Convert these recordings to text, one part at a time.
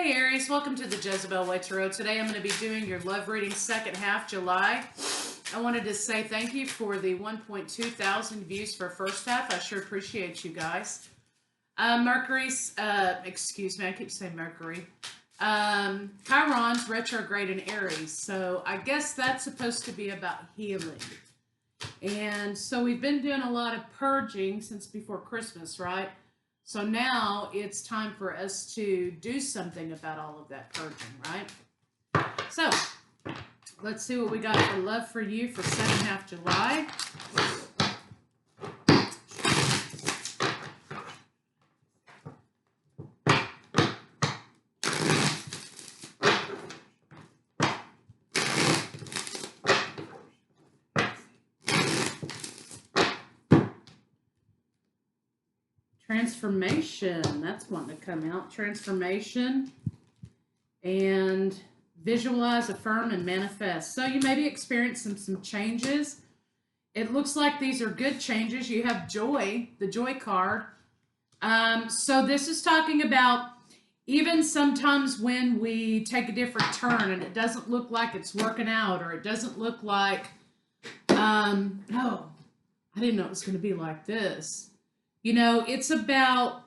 Hey Aries, welcome to the Jezebel Way Tarot. Today I'm going to be doing your love reading second half, July. I wanted to say thank you for the 1.2 thousand views for first half. I sure appreciate you guys. Mercury's, excuse me, I keep saying Mercury. Chiron's retrograde in Aries, so I guess that's supposed to be about healing. And so we've been doing a lot of purging since before Christmas, right? So now it's time for us to do something about all of that purging, right? So let's see what we got for love for you for second half July. Transformation, that's wanting to come out. Transformation and visualize, affirm, and manifest. So you may be experiencing some changes. It looks like these are good changes. You have joy, the joy card. So this is talking about even sometimes when we take a different turn and it doesn't look like it's working out, or it doesn't look like, no, I didn't know it was going to be like this. You know, it's about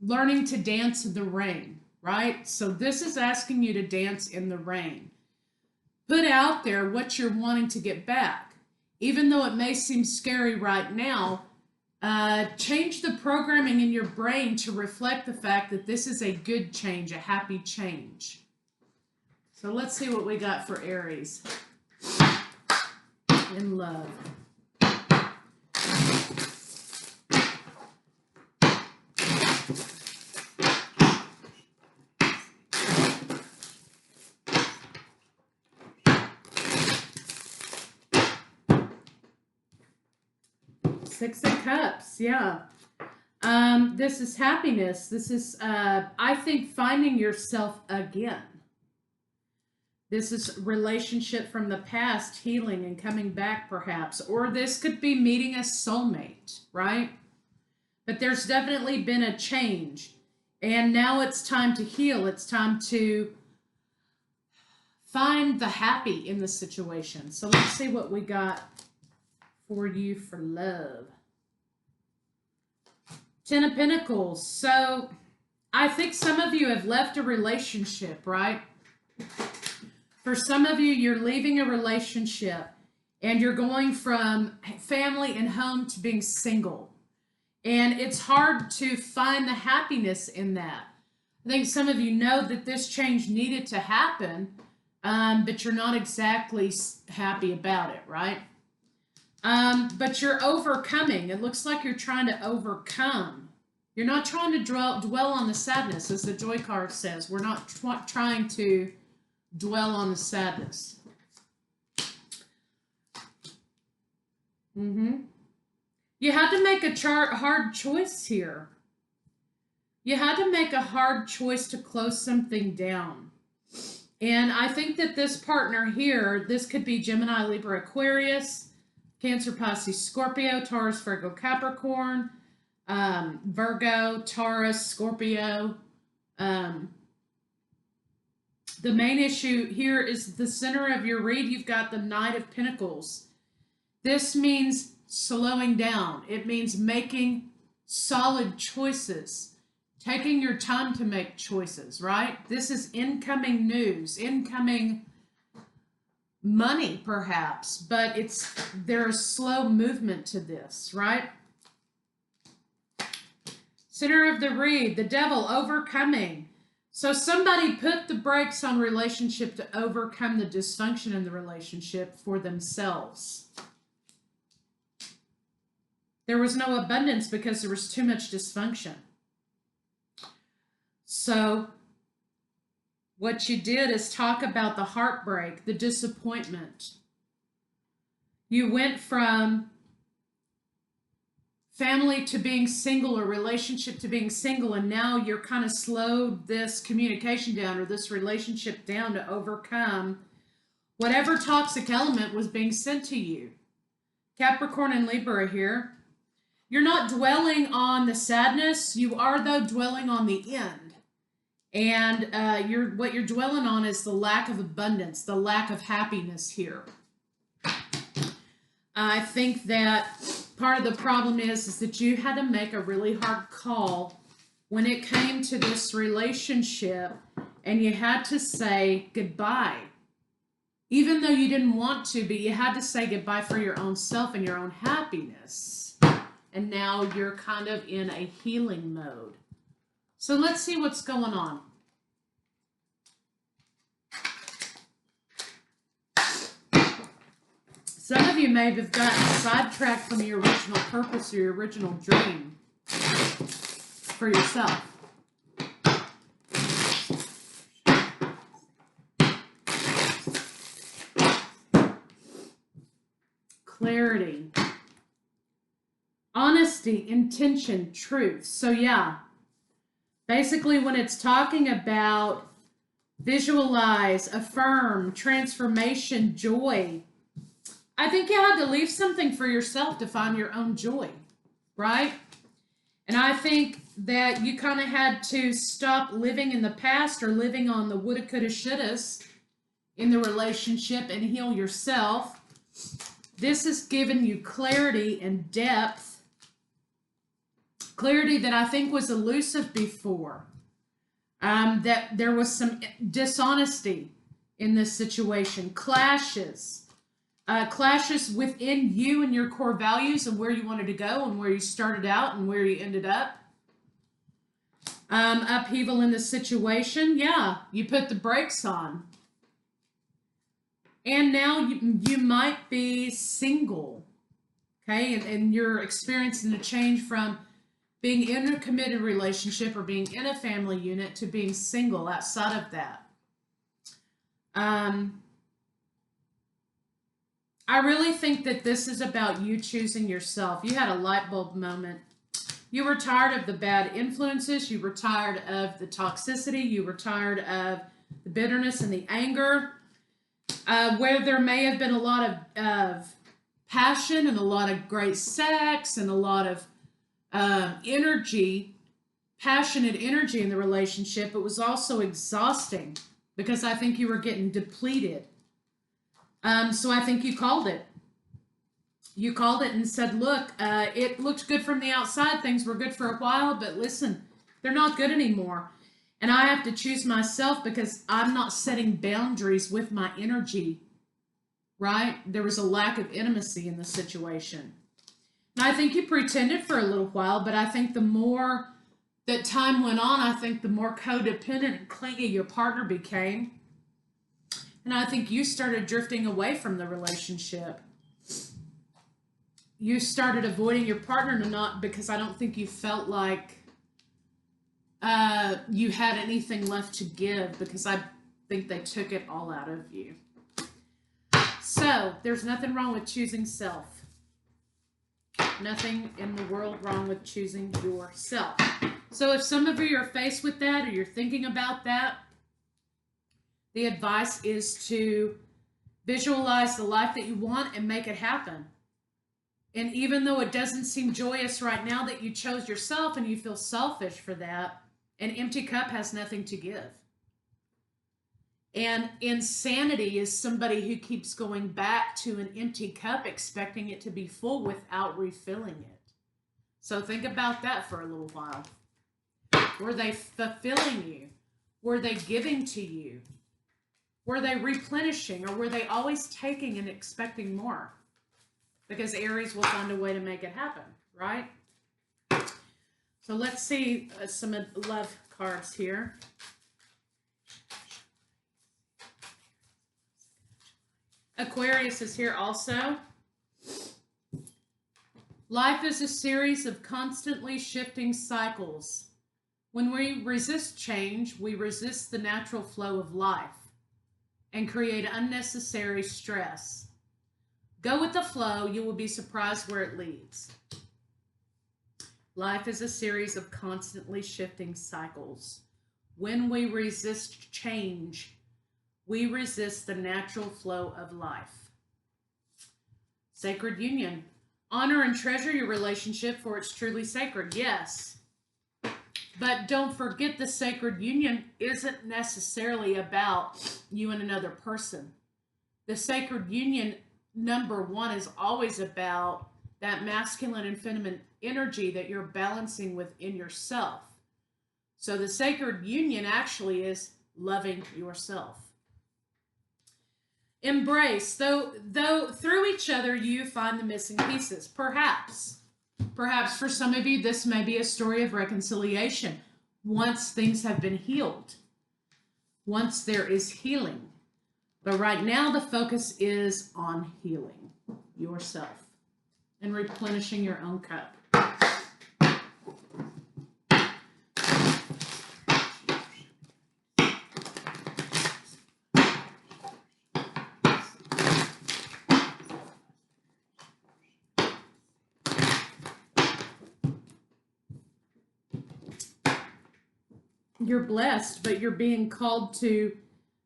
learning to dance in the rain, right? So this is asking you to dance in the rain. Put out there what you're wanting to get back. Even though it may seem scary right now, change the programming in your brain to reflect the fact that this is a good change, a happy change. So let's see what we got for Aries in love. Six of Cups, yeah. This is happiness. This is, I think, finding yourself again. This is relationship from the past, healing and coming back, perhaps. Or this could be meeting a soulmate, right? But there's definitely been a change. And now it's time to heal. It's time to find the happy in the situation. So let's see what we got for you for love. Ten of Pentacles. So I think some of you have left a relationship, right? For some of you, you're leaving a relationship and you're going from family and home to being single. And it's hard to find the happiness in that. I think some of you know that this change needed to happen, but you're not exactly happy about it, right? But you're overcoming. It looks like you're trying to overcome. You're not trying to dwell on the sadness, as the joy card says. We're not trying to dwell on the sadness. You had to make a hard choice here. You had to make a hard choice to close something down. And I think that this partner here, this could be Gemini, Libra, Aquarius, Cancer, Pisces, Scorpio, Taurus, Virgo, Capricorn, Virgo, Taurus, Scorpio. The main issue here is the center of your read. You've got the Knight of Pentacles. This means slowing down. It means making solid choices, taking your time to make choices, right? This is incoming news, incoming money, perhaps, but there's slow movement to this, right? Center of the read, the Devil, overcoming. So somebody put the brakes on relationship to overcome the dysfunction in the relationship for themselves. There was no abundance because there was too much dysfunction. So what you did is talk about the heartbreak, the disappointment. You went from family to being single, or relationship to being single, and now you're kind of slowed this communication down, or this relationship down, to overcome whatever toxic element was being sent to you. Capricorn and Libra here. You're not dwelling on the sadness. You are, though, dwelling on the end. And what you're dwelling on is the lack of abundance, the lack of happiness here. I think that part of the problem is that you had to make a really hard call when it came to this relationship, and you had to say goodbye. Even though you didn't want to, but you had to say goodbye for your own self and your own happiness. And now you're kind of in a healing mode. So let's see what's going on. Some of you may have gotten sidetracked from your original purpose or your original dream for yourself. Clarity, honesty, intention, truth. So yeah, basically when it's talking about visualize, affirm, transformation, joy, I think you had to leave something for yourself to find your own joy, right? And I think that you kind of had to stop living in the past or living on the woulda, coulda, shouldas in the relationship and heal yourself. This has given you clarity and depth. Clarity that I think was elusive before. That there was some dishonesty in this situation. Clashes. Clashes within you and your core values and where you wanted to go and where you started out and where you ended up. Upheaval in the situation. Yeah, you put the brakes on. And now you might be single, okay? And you're experiencing a change from being in a committed relationship or being in a family unit to being single outside of that. I really think that this is about you choosing yourself. You had a light bulb moment. You were tired of the bad influences. You were tired of the toxicity. You were tired of the bitterness and the anger. Where there may have been a lot of passion and a lot of great sex and a lot of energy, passionate energy in the relationship, it was also exhausting because I think you were getting depleted. So I think you called it. You called it and said, look, it looked good from the outside. Things were good for a while, but listen, they're not good anymore. And I have to choose myself because I'm not setting boundaries with my energy, right? There was a lack of intimacy in the situation. And I think you pretended for a little while, but I think the more that time went on, I think the more codependent and clingy your partner became. And I think you started drifting away from the relationship. You started avoiding your partner because I don't think you felt like you had anything left to give, because I think they took it all out of you. So there's nothing wrong with choosing self. Nothing in the world wrong with choosing yourself. So if some of you are faced with that or you're thinking about that, the advice is to visualize the life that you want and make it happen. And even though it doesn't seem joyous right now that you chose yourself and you feel selfish for that, an empty cup has nothing to give. And insanity is somebody who keeps going back to an empty cup expecting it to be full without refilling it. So think about that for a little while. Were they fulfilling you? Were they giving to you? Were they replenishing, or were they always taking and expecting more? Because Aries will find a way to make it happen, right? So let's see some love cards here. Aquarius is here also. Life is a series of constantly shifting cycles. When we resist change, we resist the natural flow of life and create unnecessary stress. Go with the flow, you will be surprised where it leads. Life is a series of constantly shifting cycles. When we resist change, we resist the natural flow of life. Sacred union. Honor and treasure your relationship, for it's truly sacred. Yes. But don't forget, the sacred union isn't necessarily about you and another person. The sacred union, number one, is always about that masculine and feminine energy that you're balancing within yourself. So the sacred union actually is loving yourself. Embrace, though through each other you find the missing pieces. Perhaps for some of you, this may be a story of reconciliation once things have been healed, once there is healing. But right now, the focus is on healing yourself and replenishing your own cup. You're blessed, but you're being called to,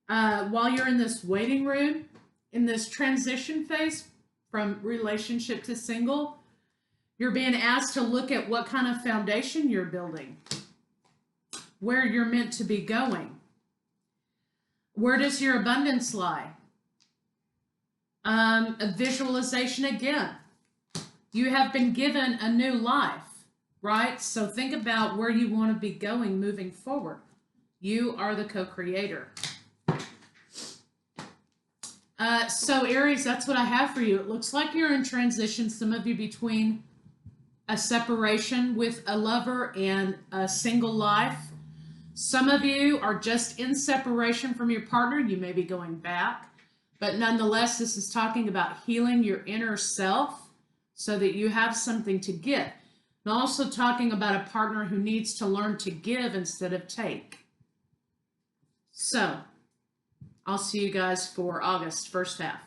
while you're in this waiting room, in this transition phase from relationship to single, you're being asked to look at what kind of foundation you're building, where you're meant to be going. Where does your abundance lie? A visualization again. You have been given a new life. Right? So think about where you want to be going moving forward. You are the co-creator. So Aries, that's what I have for you. It looks like you're in transition, some of you, between a separation with a lover and a single life. Some of you are just in separation from your partner. You may be going back. But nonetheless, this is talking about healing your inner self so that you have something to give. And also talking about a partner who needs to learn to give instead of take. So, I'll see you guys for August, first half.